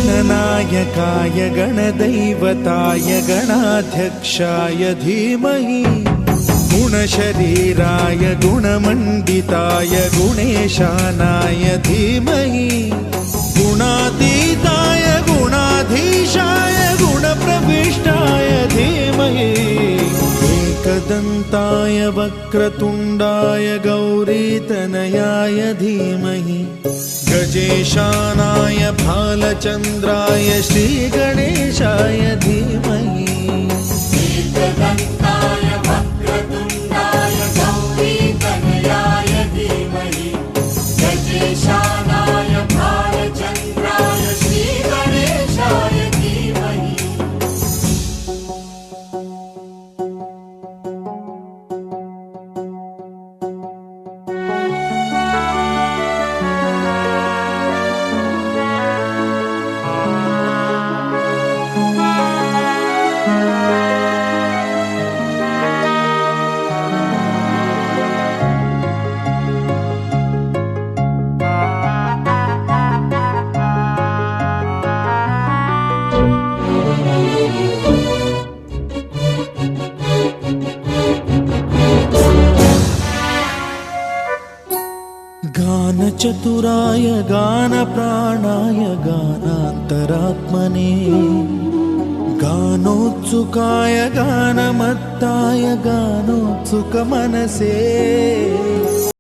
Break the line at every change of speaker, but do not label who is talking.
गणनायकाय गणदैवताय गणाध्यक्षाय धीमहि गुणशरीराय गुणमण्डिताय गुणेशानाय धीमहि गुणातीताय गुणाधीशाय गुणप्रविष्टाय धीमहि एकदन्ताय वक्रतुण्डाय गौरीतनयाय धीमहि गजेशानाय भालचन्द्राय श्रीगणेशाय धीमहि
एकदन्ताय वक्रतुण्डाय गौरीतनयाय धीमहि गजेशानाय भालचन्द्राय श्रीगणेशाय धीमहि।
गानचतुराय गानप्राणाय गानान्तरात्मने गानोत्सुकाय गानमत्ताय गानोत्सुकमनसे